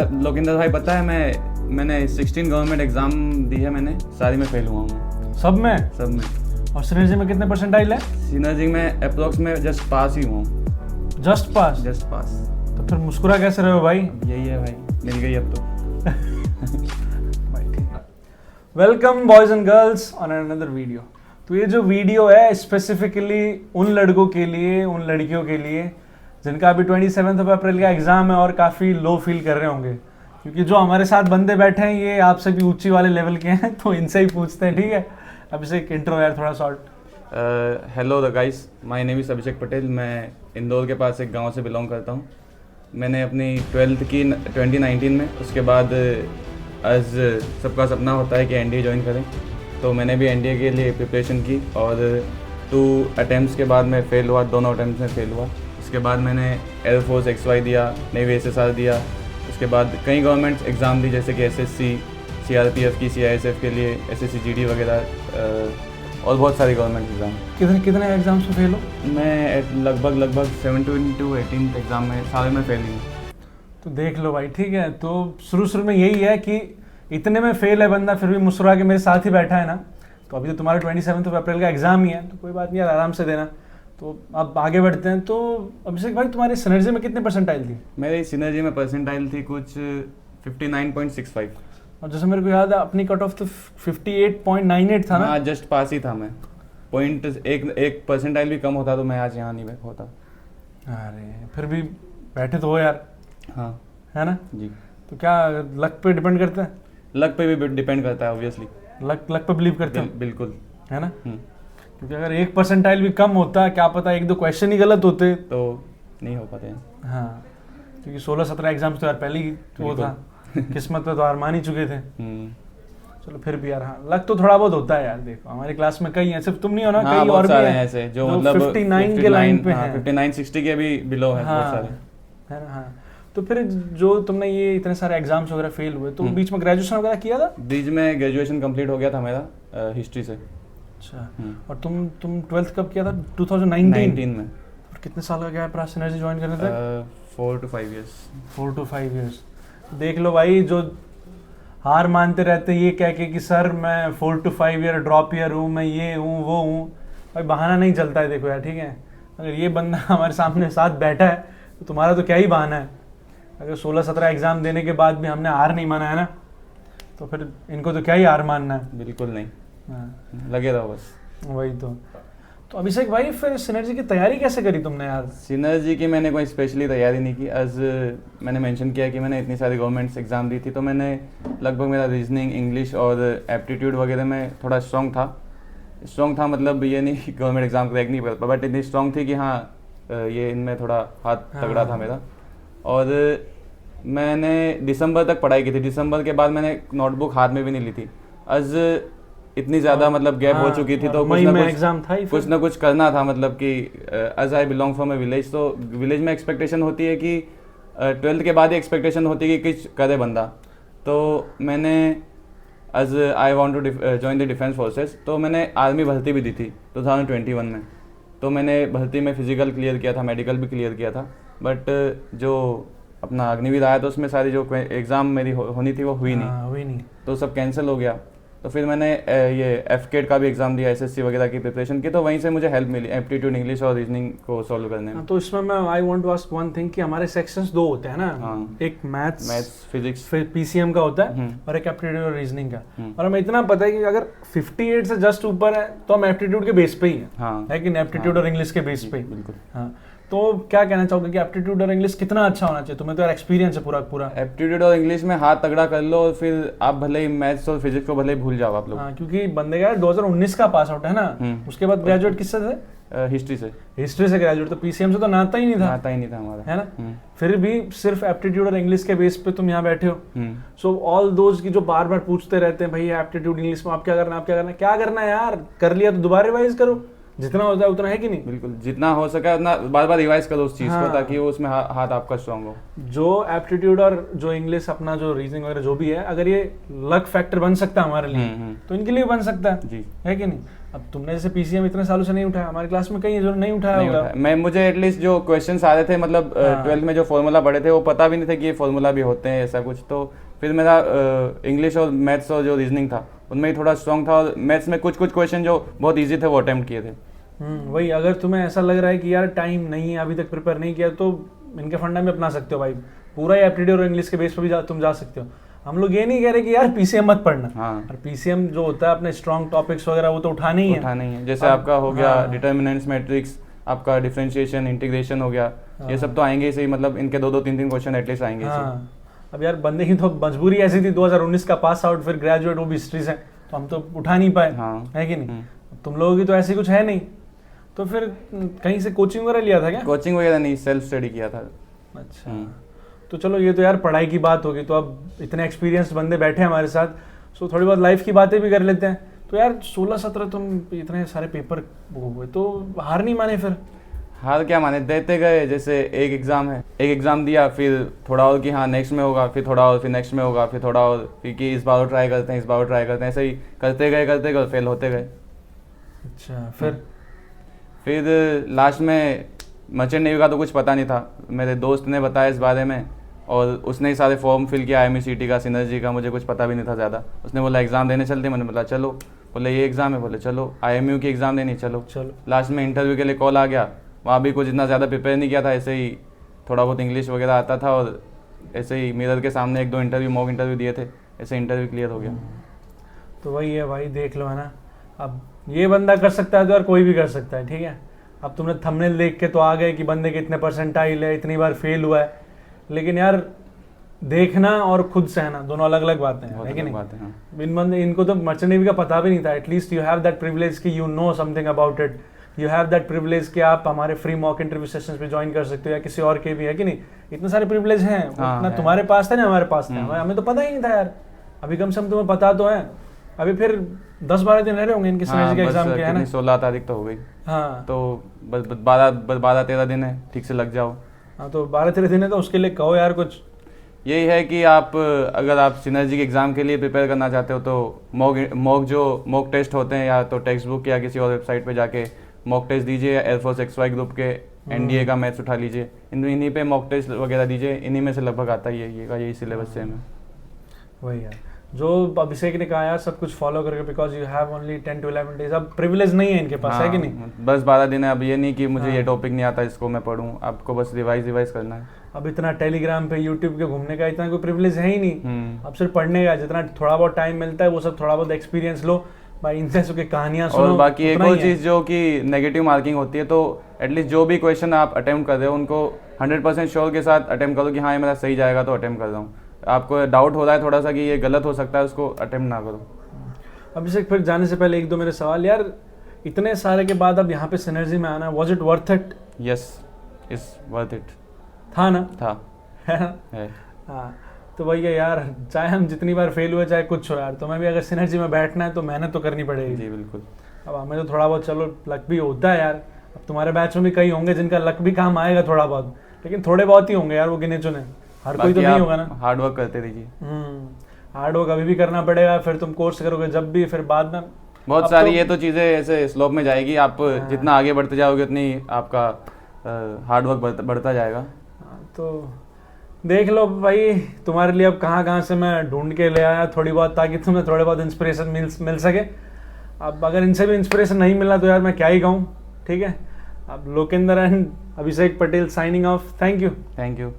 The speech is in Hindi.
लोकेंद्र भाई पता है मैंने 16 गवर्नमेंट एग्जाम दी है, मैंने सारी में फेल हुआ हूँ। सब में? सब में। और सिनर्जी में कितने परसेंटाइल है? सिनर्जी में अप्रोक्स में जस्ट पास ही हूँ। जस्ट पास? जस्ट पास। तो फिर मुस्कुरा कैसे रहे हो भाई? यही है भाई, मिल गई अब तो। भाई ठीक है। Welcome boys and girls on another video. तो ये जो वीडियो है स्पेसिफिकली उन लड़कों के लिए, उन लड़कियों के लिए जिनका अभी 27 अप्रैल का एग्जाम है और काफ़ी लो फील कर रहे होंगे, क्योंकि जो हमारे साथ बंदे बैठे हैं ये आपसे भी ऊंची वाले लेवल के हैं, तो इनसे ही पूछते हैं। ठीक है, अब इसे एक इंट्रो यार थोड़ा short. Hello the guys, my name is Abhishek Patel. मैं इंदौर के पास एक गांव से बिलोंग करता हूँ। मैंने अपनी 12th की 2019 में, उसके बाद आज सबका सपना होता है कि एनडीए ज्वाइन करें, तो मैंने भी एनडीए के लिए प्रिपरेशन की और 2 अटैम्प्ट्स के बाद मैं फेल हुआ, दोनों अटैम्प्ट्स में फेल हुआ। उसके बाद मैंने एयरफोर्स XY दिया, नेवी SSR दिया, उसके बाद कई गवर्नमेंट एग्ज़ाम दी जैसे कि SSC, CRPF की, CISF के लिए, SSC GD वगैरह और बहुत सारे गवर्नमेंट एग्ज़ाम। कितने एग्जाम्स में फेल हो? मैं लगभग 17 to 18 एग्ज़ाम में सारे में फेल हूँ। तो देख लो भाई, ठीक है। तो शुरू में यही है कि इतने में फेल है बंदा, फिर भी मुस्कुरा के मेरे साथ ही बैठा है ना। तो अभी तो तुम्हारा 27 अप्रैल का एग्जाम ही है, तो कोई बात नहीं यार, आराम से देना। तो अब आगे बढ़ते हैं। तो अभिषेक भाई, तुम्हारी सिनर्जी में कितने परसेंटाइल थी? मेरी सिनर्जी में परसेंटाइल थी कुछ 59.65। और जैसे मेरे को याद है अपनी कट ऑफ तो 58.98 था ना। हाँ, जस्ट पास ही था मैं। पॉइंट एक परसेंटाइल भी कम होता तो मैं आज यहाँ नहीं होता। अरे फिर भी बैठे तो हो यार। हाँ, है ना जी। तो क्या लक पे डिपेंड करता है? लक पे भी डिपेंड करता है ऑब्वियसली। लक पे बिलीव करते हो? बिल्कुल। है ना, क्योंकि अगर 1 परसेंटाइल भी कम होता, क्या पता 1-2 क्वेश्चन ही गलत होते तो नहीं हो पाते हैं। हाँ, क्योंकि 16-17 एग्जाम्स तो यार पहले ही वो था, किस्मत पे तो हार मान ही चुके थे। चलो फिर भी यार, हाँ लक तो थोड़ा बहुत होता है यार। देखो हमारी क्लास में कई हैं, सिर्फ तुम नहीं हो ना, हाँ, कई और भी हैं ऐसे जो मतलब 59 के लाइन पे हैं, 59-60 के भी बिलो है बहुत सारे। है ना। हाँ, तो फिर जो तुमने ये इतने सारे एग्जाम्स वगैरह फेल हुए, तो बीच में ग्रेजुएशन वगैरह किया था? बीच में ग्रेजुएशन कंप्लीट हो गया था मेरा हिस्ट्री से। अच्छा। और तुम 12th कब किया था? 2019 में। और कितने साल का गैप रहा सिनर्जी ज्वाइन करने तक? 4 to 5 years। 4 to 5 years। देख लो भाई, जो हार मानते रहते हैं ये कह के कि सर मैं 4 to 5 year ड्रॉप ईयर हूँ, मैं ये हूँ वो हूँ, भाई बहाना नहीं चलता है। देखो यार, ठीक है, अगर ये बंदा हमारे सामने साथ बैठा है तो तुम्हारा तो क्या ही बहाना है। अगर 16-17 एग्जाम देने के बाद भी हमने हार नहीं माना है ना, तो फिर इनको तो क्या ही हार मानना है। बिल्कुल नहीं। हाँ, लगे रहो बस। वही तो अभिषेक भाई, फिर सिनर्जी की तैयारी कैसे करी तुमने यार? सिनर्जी की मैंने कोई स्पेशली तैयारी नहीं की। एज मैंने मेंशन किया कि मैंने इतनी सारी गवर्नमेंट्स एग्ज़ाम दी थी, तो मैंने लगभग मेरा रीजनिंग, इंग्लिश और एप्टीट्यूड वगैरह में थोड़ा स्ट्रॉन्ग था। मतलब ये नहीं कि गवर्नमेंट एग्ज़ाम क्रैक नहीं करता, बट इतनी स्ट्रॉन्ग थी कि हाँ ये इनमें थोड़ा हाथ तगड़ा था मेरा। और मैंने दिसंबर तक पढ़ाई की थी। दिसंबर के बाद मैंने नोटबुक हाथ में भी नहीं ली थी। आज इतनी ज़्यादा मतलब गैप हो चुकी थी, तो कुछ ना कुछ करना था। मतलब कि as I belong from a village, तो विलेज में एक्सपेक्टेशन होती है कि 12th के बाद ही एक्सपेक्टेशन होती है कि कुछ करे बंदा। तो मैंने as I want to join the defence forces, तो मैंने आर्मी भर्ती भी दी थी 2021 में। तो मैंने भर्ती में फिजिकल क्लियर किया था, मेडिकल भी क्लियर किया था, बट जो अपना अग्निवीर आया तो उसमें सारी जो एग्ज़ाम मेरी होनी थी वो हुई नहीं, तो सब कैंसिल हो गया। तो फिर मैंने ये FCAT का भी एग्ज़ाम दिया, SSC वगैरह की प्रिपरेशन की, तो वहीं से मुझे हेल्प मिली एप्टीट्यूड, इंग्लिश और रीजनिंग को सॉल्व करने में। तो इसमें मैं I want to ask one thing कि हमारे सेक्शंस 2 होते हैं ना। हाँ। एक मैथ्स फिजिक्स, फिर PCM का होता है, और एक एप्टीट्यूड और रीजनिंग का। और हमें इतना पता है कि अगर 58 से जस्ट ऊपर है तो हम एप्टीट्यूड के बेस पे ही हैं। हाँ, है कि एप्टीट्यूड और इंग्लिश के बेस पे। बिल्कुल। हाँ, तो क्या कहना चाहोगे कि एप्टीट्यूड और इंग्लिश कितना अच्छा होना चाहिए? तुम्हें तो यार एक्सपीरियंस है पूरा। एप्टीट्यूड और इंग्लिश में हाथ तगड़ा कर लो और फिर आप भले ही मैथ्स और फिजिक्स को भले ही भूल जाओ आप लोग। हाँ, क्योंकि बंदे का 2019 का पास आउट है ना, उसके बाद ग्रेजुएट किससे थे? हिस्ट्री से ग्रेजुएट। तो PCM से तो नाता ही नहीं था हमारा, है ना। फिर भी सिर्फ एप्टीट्यूड और इंग्लिश के बेस पे तुम यहाँ बैठे हो। सो ऑल दोज की जो बार बार पूछते रहते हैं भाई एप्टीट्यूड इंग्लिश में आप क्या करना है, क्या करना है यार, कर लिया तो दोबारा रिवाइज करो, जितना होता है उतना, है कि नहीं? बिल्कुल, जितना हो सके उतना बार बार रिवाइज करो उस चीज़ हाँ। को, ताकि वो उसमें हाथ आपका स्ट्रांग हो। जो एप्टीट्यूड और जो इंग्लिश अपना जो रीजनिंग वगैरह जो भी है, अगर ये लक फैक्टर बन सकता है हमारे लिए, तो इनके लिए बन सकता है, जी। है कि नहीं? अब तुमने जैसे पीसीएम इतने सालों से नहीं उठाया, हमारी क्लास में कई है जो नहीं उठाया नहीं होगा। उठाया। मैं मुझे एटलीस्ट जो क्वेश्चंस आ रहे थे, मतलब हाँ। 12th में जो फॉर्मूला पढ़े थे वो पता भी नहीं था कि ये फॉर्मूला भी होते हैं ऐसा कुछ। तो फिर मेरा इंग्लिश और मैथ्स और जो रीजनिंग था उनमें ही थोड़ा स्ट्रॉन्ग था, और मैथ्स में कुछ कुछ क्वेश्चन जो बहुत ईजी थे वो अटेम्प्ट किए थे। वही, अगर तुम्हें ऐसा लग रहा है कि यार टाइम नहीं है, अभी तक प्रिपेयर नहीं किया, तो इनके फंडा में अपना सकते हो भाई, पूरा ही एप्टीट्यूड और इंग्लिश के बेस पर भी तुम जा सकते हो। हम लोग ये नहीं कह रहे कि यार पीसीएम मत पढ़ना, हाँ। और पीसीएम जो होता है अपने स्ट्रॉन्ग टॉपिक्स वगैरह वो तो उठाने ही है। उठाना ही है। जैसे अब- आपका हो गया हाँ। डिटर्मिनेंट्स मैट्रिक्स, आपका डिफरेंशिएशन, इंटीग्रेशन हो गया, ये सब तो आएंगे ही सही, मतलब इनके 2-3 क्वेश्चन एटलीस्ट आएंगे ही सही। हाँ। अब यार बंदे की तो मजबूरी ऐसी थी, 2019 का पास आउट, फिर ग्रेजुएट, वो भी हिस्ट्री से, तो हम तो उठा नहीं पाए, हाँ। है कि नहीं? तुम लोगों की तो ऐसी कुछ है नहीं, तो फिर कहीं से कोचिंग वगैरह लिया था क्या? कोचिंग वगैरह नहीं, सेल्फ स्टडी किया था। अच्छा, तो चलो ये तो यार पढ़ाई की बात होगी, तो अब इतने एक्सपीरियंस्ड बंदे बैठे हैं हमारे साथ, सो थोड़ी बहुत लाइफ की बातें भी कर लेते हैं। तो यार 16-17 तुम इतने सारे पेपर वो हुए, तो हार नहीं माने फिर? हार क्या माने, देते गए। जैसे एक एग्ज़ाम है, एक एग्ज़ाम दिया, फिर थोड़ा और कि हाँ नेक्स्ट में होगा, फिर थोड़ा और, फिर नेक्स्ट में होगा, फिर थोड़ा और, फिर कि इस बार और ट्राई करते हैं, इस बार और ट्राई करते हैं, ऐसे ही करते गए, फेल होते गए। अच्छा, फिर लास्ट में मर्चेंट नेवी का तो कुछ पता नहीं था, मेरे दोस्त ने बताया इस बारे में, और उसने ही सारे फॉर्म फिल किया, IME-CET का, सिनर्जी का, मुझे कुछ पता भी नहीं था ज़्यादा। उसने बोला एग्ज़ाम देने चलते, मैंने बोला चलो। बोले ये एग्ज़ाम है, बोले चलो। IMU की एग्ज़ाम देनी, चलो। लास्ट में इंटरव्यू के लिए कॉल आ गया, वहाँ भी कुछ इतना ज़्यादा प्रिपेयर नहीं किया था, ऐसे ही थोड़ा बहुत इंग्लिश वगैरह आता था, और ऐसे ही मिरर के सामने 1-2 इंटरव्यू, मॉक इंटरव्यू दिए थे, ऐसे इंटरव्यू क्लियर हो गया। तो वही है भाई, देख लो, है ना? अब ये बंदा कर सकता है तो यार कोई भी कर सकता है, ठीक है? अब तुमने थंबनेल देख के तो आ गए कि बंदे के इतने परसेंटाइल है, इतनी बार फेल हुआ है, लेकिन यार देखना और खुद सहना दोनों अलग अलग बातें हैं, है कि नहीं? हाँ। इनको तो मर्चेंट नेवी का पता भी नहीं था। At least you have that privilege कि you know something about it, you have that privilege कि आप हमारे फ्री मॉक इंटरव्यू सेशंस पे ज्वाइन कर सकते हो, या किसी और के भी, है कि नहीं? इतने सारे प्रिविलेज हैं, हाँ, उतना तुम्हारे पास था ना हमारे पास था, हमें तो पता ही नहीं था यार। अभी कम से कम तुम्हें पता तो है, अभी फिर 10-12 दिन रह रहे होंगे इनके सिनर्जी के एग्जाम के, है ना? 16 तारीख तो हो गई। हाँ, तो बस 12-13 दिन है, ठीक से लग जाओ। हाँ, तो 12-13 दिन है, तो उसके लिए कहो यार कुछ। यही है कि आप अगर आप सिनर्जी के एग्ज़ाम के लिए प्रिपेयर करना चाहते हो, तो मॉक टेस्ट होते हैं, या तो टेक्स्ट बुक या किसी और वेबसाइट पे जाके मॉक टेस्ट दीजिए, या एयरफोर्स XY ग्रुप के NDA का मैथ्स उठा लीजिए, इन्हीं पे मॉक टेस्ट वगैरह दीजिए, इन्हीं में से लगभग आता ही है, यही सिलेबस सेम है। वही यार, जो अभिषेक ने कहा यार, सब कुछ फॉलो करके, because you have only 10 to 11 days। अब प्रिविलेज नहीं है इनके पास, है कि नहीं? बस 12 दिन है। अब ये नहीं कि मुझे ये हाँ। टॉपिक नहीं आता, इसको मैं पढ़ूँ, आपको बस रिवाइज करना है। अब इतना टेलीग्राम पे, यूट्यूब के घूमने का इतना कोई प्रिविलेज है ही नहीं। अब सिर्फ पढ़ने का, जितना थोड़ा बहुत टाइम मिलता है वो सब थोड़ा बहुत एक्सपीरियंस लो भाई, इनसे की कहानियां सुनो। और बाकी एक उतना ही और है। चीज़ जो कि नेगेटिव मार्किंग होती है, तो एटलीस्ट जो भी क्वेश्चन आप अटेम्प्ट कर रहे हो उनको 100% श्योर के साथ अटेम्प्ट करो कि हाँ ये मेरा सही जाएगा, तो अटेम्प्ट कर रहा हूँ। आपको डाउट हो रहा है थोड़ा सा कि ये गलत हो सकता है, उसको अटेम्प्ट ना करो। अभिषेक, फिर जाने से पहले 1-2 मेरे सवाल यार, इतने सारे के बाद अब यहाँ पे सिनर्जी में आना, was it worth it? Yes, is worth it. था ना? था, है। हाँ, तो भैया यार, चाहे हम जितनी बार फेल हुए, चाहे कुछ हो यार, तो मैं भी अगर सिनर्जी में बैठना है तो मेहनत तो करनी पड़ेगी। जी बिल्कुल। अब हमें तो थोड़ा बहुत चलो लक भी होता है यार। अब तुम्हारे बैच में भी कई होंगे जिनका लक भी काम आएगा थोड़ा बहुत, लेकिन थोड़े बहुत ही होंगे यार, वो गिने चुने, हर कोई तो नहीं होगा ना। हार्ड वर्क करते रहिए। हार्ड वर्क अभी भी करना पड़ेगा, फिर तुम कोर्स करोगे जब भी, फिर बाद में बहुत सारी ये तो चीज़ें ऐसे स्लोप में जाएगी। आप जितना आगे बढ़ते जाओगे उतनी आपका हार्ड वर्क बढ़ता जाएगा। तो देख लो भाई, तुम्हारे लिए अब कहाँ कहाँ से मैं ढूंढ के ले आया थोड़ी बहुत, ताकि तुम्हें थोड़े बहुत इंस्पिरेशन मिल सके। अब अगर इनसे भी इंस्पिरेशन नहीं मिला तो यार मैं क्या ही कहूँ, ठीक है? अब Lokendra and Abhishek Patel signing off. Thank you.